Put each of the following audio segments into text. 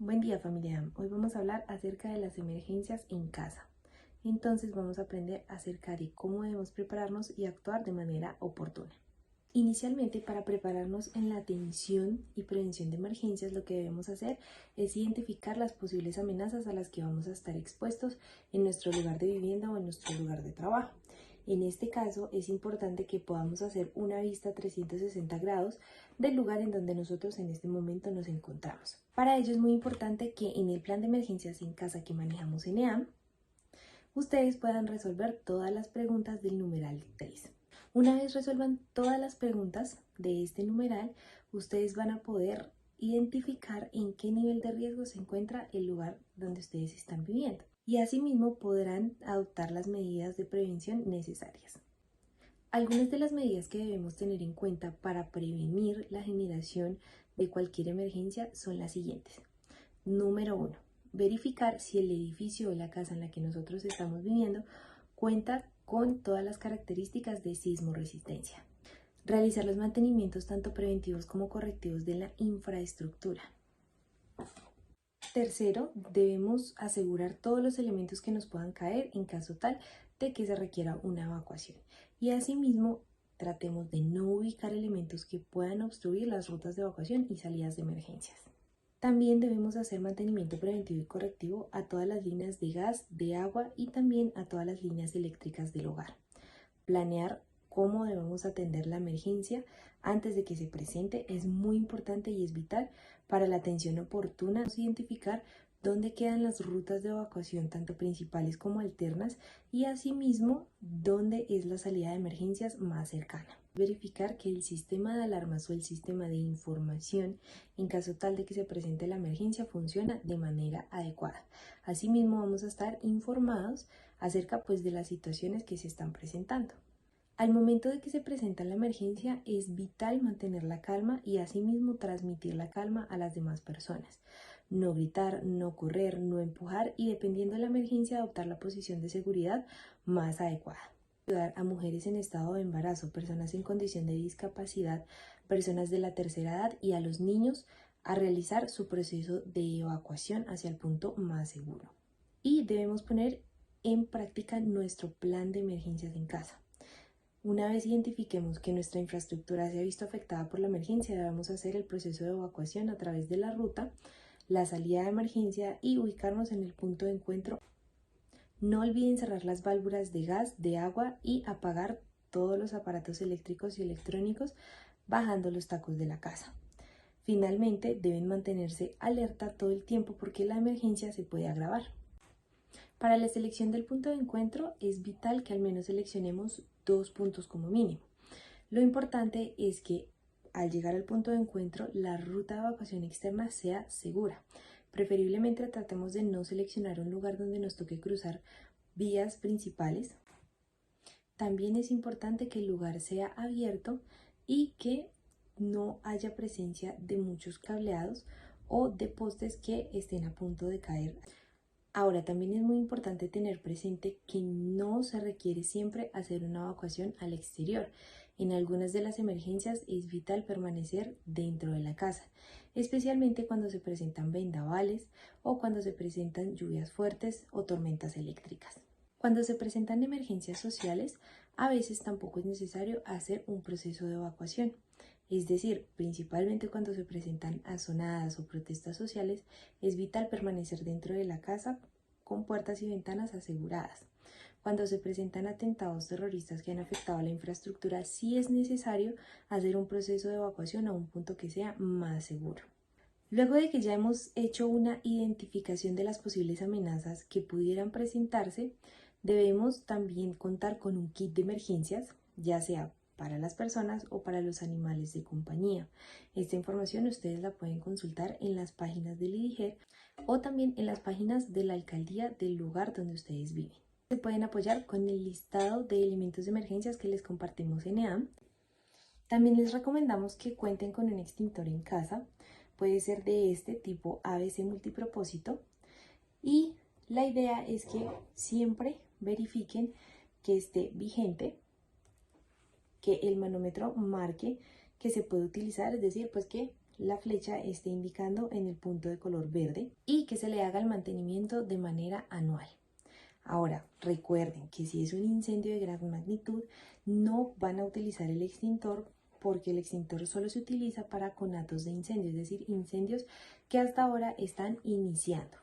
Buen día familia, hoy vamos a hablar acerca de las emergencias en casa. Entonces vamos a aprender acerca de cómo debemos prepararnos y actuar de manera oportuna. Inicialmente, para prepararnos en la atención y prevención de emergencias, lo que debemos hacer es identificar las posibles amenazas a las que vamos a estar expuestos en nuestro lugar de vivienda o en nuestro lugar de trabajo. En este caso, es importante que podamos hacer una vista 360 grados del lugar en donde nosotros en este momento nos encontramos. Para ello es muy importante que en el plan de emergencias en casa que manejamos en EAM, ustedes puedan resolver todas las preguntas del numeral 3. Una vez resuelvan todas las preguntas de este numeral, ustedes van a poder identificar en qué nivel de riesgo se encuentra el lugar donde ustedes están viviendo y asimismo podrán adoptar las medidas de prevención necesarias. Algunas de las medidas que debemos tener en cuenta para prevenir la generación de cualquier emergencia son las siguientes. Número 1. Verificar si el edificio o la casa en la que nosotros estamos viviendo cuenta con todas las características de sismoresistencia. Realizar los mantenimientos tanto preventivos como correctivos de la infraestructura. Tercero, debemos asegurar todos los elementos que nos puedan caer en caso tal de que se requiera una evacuación. Y asimismo, tratemos de no ubicar elementos que puedan obstruir las rutas de evacuación y salidas de emergencias. También debemos hacer mantenimiento preventivo y correctivo a todas las líneas de gas, de agua y también a todas las líneas eléctricas del hogar. Planear cómo debemos atender la emergencia antes de que se presente es muy importante y es vital para la atención oportuna. Identificar dónde quedan las rutas de evacuación tanto principales como alternas y asimismo dónde es la salida de emergencias más cercana. Verificar que el sistema de alarmas o el sistema de información en caso tal de que se presente la emergencia funciona de manera adecuada. Asimismo vamos a estar informados acerca de las situaciones que se están presentando. Al momento de que se presenta la emergencia es vital mantener la calma y asimismo transmitir la calma a las demás personas. No gritar, no correr, no empujar y dependiendo de la emergencia adoptar la posición de seguridad más adecuada. Ayudar a mujeres en estado de embarazo, personas en condición de discapacidad, personas de la tercera edad y a los niños a realizar su proceso de evacuación hacia el punto más seguro. Y debemos poner en práctica nuestro plan de emergencias en casa. Una vez identifiquemos que nuestra infraestructura se ha visto afectada por la emergencia, debemos hacer el proceso de evacuación a través de la ruta, la salida de emergencia y ubicarnos en el punto de encuentro. No olviden cerrar las válvulas de gas, de agua y apagar todos los aparatos eléctricos y electrónicos bajando los tacos de la casa. Finalmente, deben mantenerse alerta todo el tiempo porque la emergencia se puede agravar. Para la selección del punto de encuentro es vital que al menos seleccionemos 2 puntos como mínimo. Lo importante es que al llegar al punto de encuentro la ruta de evacuación externa sea segura. Preferiblemente tratemos de no seleccionar un lugar donde nos toque cruzar vías principales. También es importante que el lugar sea abierto y que no haya presencia de muchos cableados o de postes que estén a punto de caer. Ahora, también es muy importante tener presente que no se requiere siempre hacer una evacuación al exterior. En algunas de las emergencias es vital permanecer dentro de la casa, especialmente cuando se presentan vendavales o cuando se presentan lluvias fuertes o tormentas eléctricas. Cuando se presentan emergencias sociales, a veces tampoco es necesario hacer un proceso de evacuación. Es decir, principalmente cuando se presentan azonadas o protestas sociales, es vital permanecer dentro de la casa con puertas y ventanas aseguradas. Cuando se presentan atentados terroristas que han afectado a la infraestructura, sí es necesario hacer un proceso de evacuación a un punto que sea más seguro. Luego de que ya hemos hecho una identificación de las posibles amenazas que pudieran presentarse, debemos también contar con un kit de emergencias, ya sea para las personas o para los animales de compañía. Esta información ustedes la pueden consultar en las páginas del IDIGER o también en las páginas de la alcaldía del lugar donde ustedes viven. Se pueden apoyar con el listado de elementos de emergencias que les compartimos en EAM. También les recomendamos que cuenten con un extintor en casa, puede ser de este tipo ABC multipropósito y la idea es que siempre verifiquen que esté vigente, que el manómetro marque que se puede utilizar, es decir, que la flecha esté indicando en el punto de color verde y que se le haga el mantenimiento de manera anual. Ahora, recuerden que si es un incendio de gran magnitud, no van a utilizar el extintor porque el extintor solo se utiliza para conatos de incendio, es decir, incendios que hasta ahora están iniciando.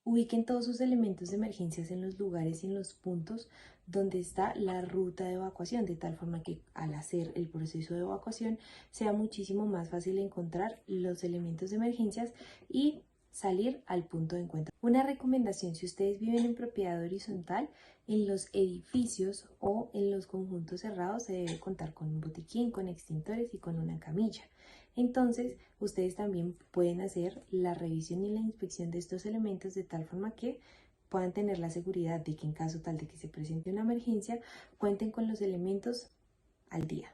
Ubiquen todos sus elementos de emergencias en los lugares y en los puntos donde está la ruta de evacuación, de tal forma que al hacer el proceso de evacuación sea muchísimo más fácil encontrar los elementos de emergencias y salir al punto de encuentro. Una recomendación: si ustedes viven en propiedad horizontal, en los edificios o en los conjuntos cerrados se debe contar con un botiquín, con extintores y con una camilla. Entonces, ustedes también pueden hacer la revisión y la inspección de estos elementos de tal forma que puedan tener la seguridad de que en caso tal de que se presente una emergencia, cuenten con los elementos al día.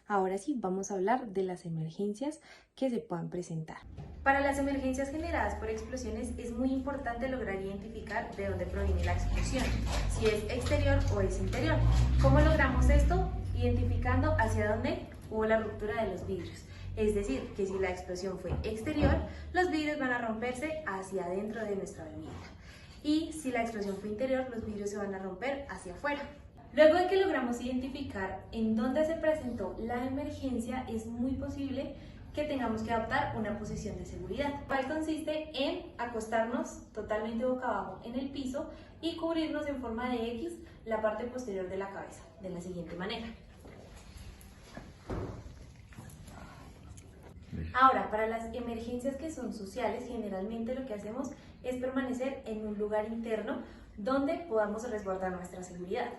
Ahora sí, vamos a hablar de las emergencias que se puedan presentar. Para las emergencias generadas por explosiones es muy importante lograr identificar de dónde proviene la explosión, si es exterior o es interior. ¿Cómo logramos esto? Identificando hacia dónde hubo la ruptura de los vidrios. Es decir, que si la explosión fue exterior, los vidrios van a romperse hacia adentro de nuestra vivienda. Y si la explosión fue interior, los vidrios se van a romper hacia afuera. Luego de que logramos identificar en dónde se presentó la emergencia, es muy posible que tengamos que adoptar una posición de seguridad, cual consiste en acostarnos totalmente boca abajo en el piso y cubrirnos en forma de X la parte posterior de la cabeza, de la siguiente manera. Ahora, para las emergencias que son sociales, generalmente lo que hacemos es permanecer en un lugar interno donde podamos resguardar nuestra seguridad.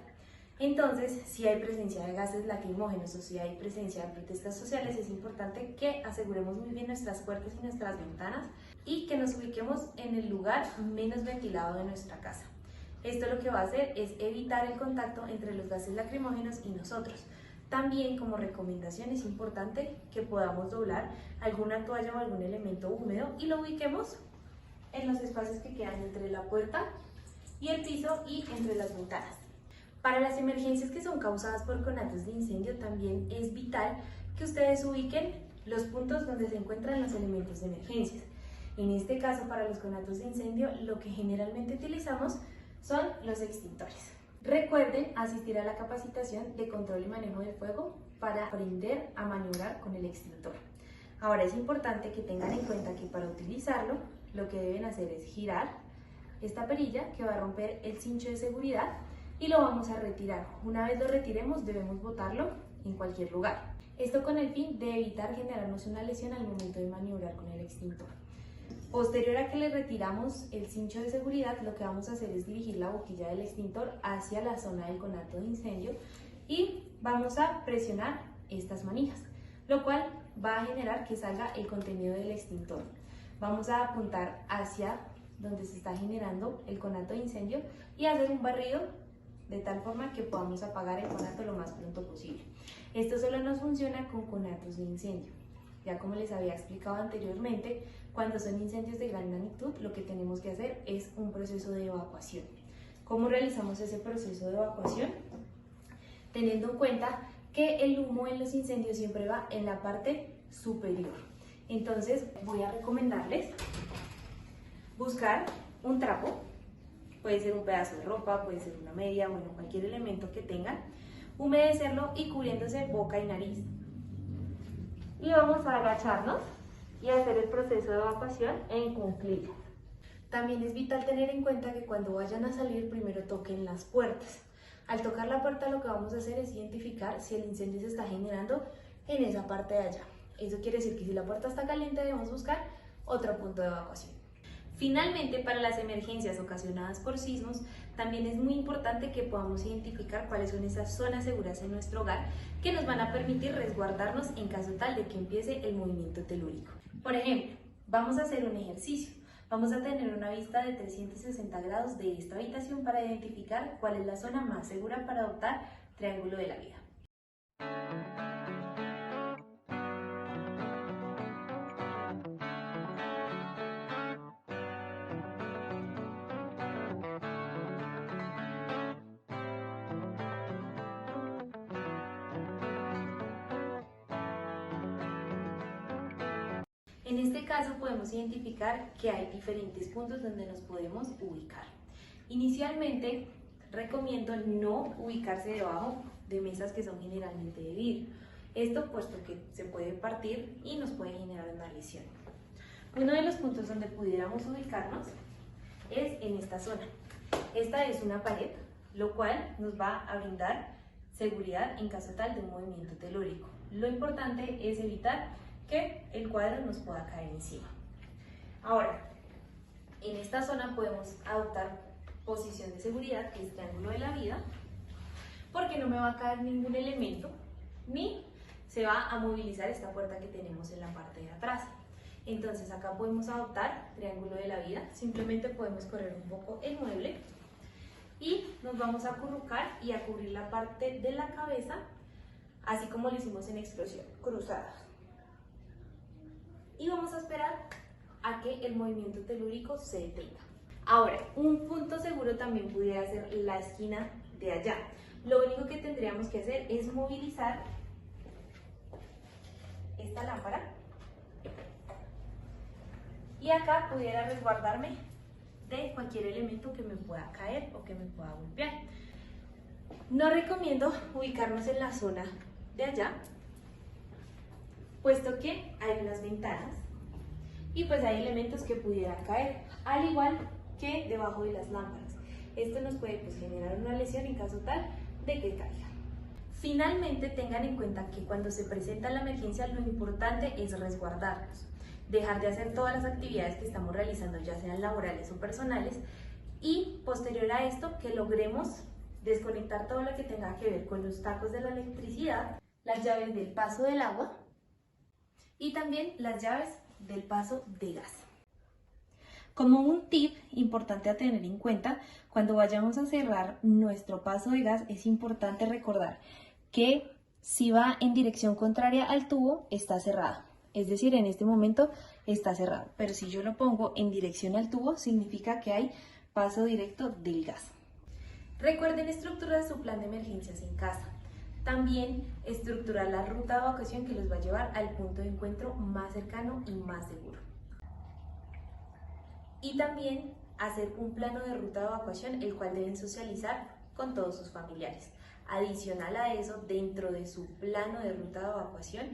Entonces, si hay presencia de gases lacrimógenos o si hay presencia de protestas sociales, es importante que aseguremos muy bien nuestras puertas y nuestras ventanas y que nos ubiquemos en el lugar menos ventilado de nuestra casa. Esto lo que va a hacer es evitar el contacto entre los gases lacrimógenos y nosotros. También, como recomendación, es importante que podamos doblar alguna toalla o algún elemento húmedo y lo ubiquemos en los espacios que quedan entre la puerta y el piso y entre las ventanas. Para las emergencias que son causadas por conatos de incendio, también es vital que ustedes ubiquen los puntos donde se encuentran los elementos de emergencias. En este caso, para los conatos de incendio, lo que generalmente utilizamos son los extintores. Recuerden asistir a la capacitación de control y manejo del fuego para aprender a maniobrar con el extintor. Ahora es importante que tengan en cuenta que para utilizarlo, lo que deben hacer es girar esta perilla que va a romper el cincho de seguridad y lo vamos a retirar. Una vez lo retiremos, debemos botarlo en cualquier lugar. Esto con el fin de evitar generarnos una lesión al momento de maniobrar con el extintor. Posterior a que le retiramos el cincho de seguridad, lo que vamos a hacer es dirigir la boquilla del extintor hacia la zona del conato de incendio y vamos a presionar estas manijas, lo cual va a generar que salga el contenido del extintor. Vamos a apuntar hacia donde se está generando el conato de incendio y hacer un barrido de tal forma que podamos apagar el conato lo más pronto posible. Esto solo nos funciona con conatos de incendio. Ya como les había explicado anteriormente, cuando son incendios de gran magnitud, lo que tenemos que hacer es un proceso de evacuación. ¿Cómo realizamos ese proceso de evacuación? Teniendo en cuenta que el humo en los incendios siempre va en la parte superior. Entonces voy a recomendarles buscar un trapo. Puede ser un pedazo de ropa, puede ser una media, bueno, cualquier elemento que tengan, humedecerlo y cubriéndose boca y nariz. Y vamos a agacharnos y hacer el proceso de evacuación en cuclillas. También es vital tener en cuenta que cuando vayan a salir, primero toquen las puertas. Al tocar la puerta, lo que vamos a hacer es identificar si el incendio se está generando en esa parte de allá. Eso quiere decir que si la puerta está caliente, debemos buscar otro punto de evacuación. Finalmente, para las emergencias ocasionadas por sismos, también es muy importante que podamos identificar cuáles son esas zonas seguras en nuestro hogar que nos van a permitir resguardarnos en caso tal de que empiece el movimiento telúrico. Por ejemplo, vamos a hacer un ejercicio. Vamos a tener una vista de 360 grados de esta habitación para identificar cuál es la zona más segura para adoptar triángulo de la vida. En este caso podemos identificar que hay diferentes puntos donde nos podemos ubicar. Inicialmente recomiendo no ubicarse debajo de mesas que son generalmente de vidrio. Esto puesto que se puede partir y nos puede generar una lesión. Uno de los puntos donde pudiéramos ubicarnos es en esta zona. Esta es una pared, lo cual nos va a brindar seguridad en caso tal de un movimiento telúrico. Lo importante es evitar que el cuadro nos pueda caer encima. Ahora, en esta zona podemos adoptar posición de seguridad, que es triángulo de la vida, porque no me va a caer ningún elemento, ni se va a movilizar esta puerta que tenemos en la parte de atrás. Entonces acá podemos adoptar triángulo de la vida, simplemente podemos correr un poco el mueble y nos vamos a acurrucar y a cubrir la parte de la cabeza, así como lo hicimos en explosión, cruzada. Y vamos a esperar a que el movimiento telúrico se detenga. Ahora, un punto seguro también pudiera ser la esquina de allá. Lo único que tendríamos que hacer es movilizar esta lámpara y acá pudiera resguardarme de cualquier elemento que me pueda caer o que me pueda golpear. No recomiendo ubicarnos en la zona de allá, puesto que hay unas ventanas y pues hay elementos que pudieran caer, al igual que debajo de las lámparas. Esto nos puede generar una lesión en caso tal de que caiga. Finalmente, tengan en cuenta que cuando se presenta la emergencia, lo importante es resguardarnos, dejar de hacer todas las actividades que estamos realizando, ya sean laborales o personales, y posterior a esto que logremos desconectar todo lo que tenga que ver con los tacos de la electricidad, las llaves del paso del agua y también las llaves del paso de gas. Como un tip importante a tener en cuenta, cuando vayamos a cerrar nuestro paso de gas, es importante recordar que si va en dirección contraria al tubo, está cerrado. Es decir, en este momento está cerrado. Pero si yo lo pongo en dirección al tubo, significa que hay paso directo del gas. Recuerden estructurar su plan de emergencias en casa. También estructurar la ruta de evacuación que los va a llevar al punto de encuentro más cercano y más seguro. Y también hacer un plano de ruta de evacuación, el cual deben socializar con todos sus familiares. Adicional a eso, dentro de su plano de ruta de evacuación,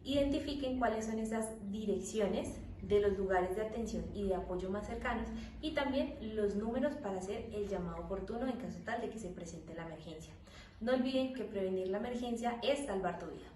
identifiquen cuáles son esas direcciones de los lugares de atención y de apoyo más cercanos y también los números para hacer el llamado oportuno en caso tal de que se presente la emergencia. No olviden que prevenir la emergencia es salvar tu vida.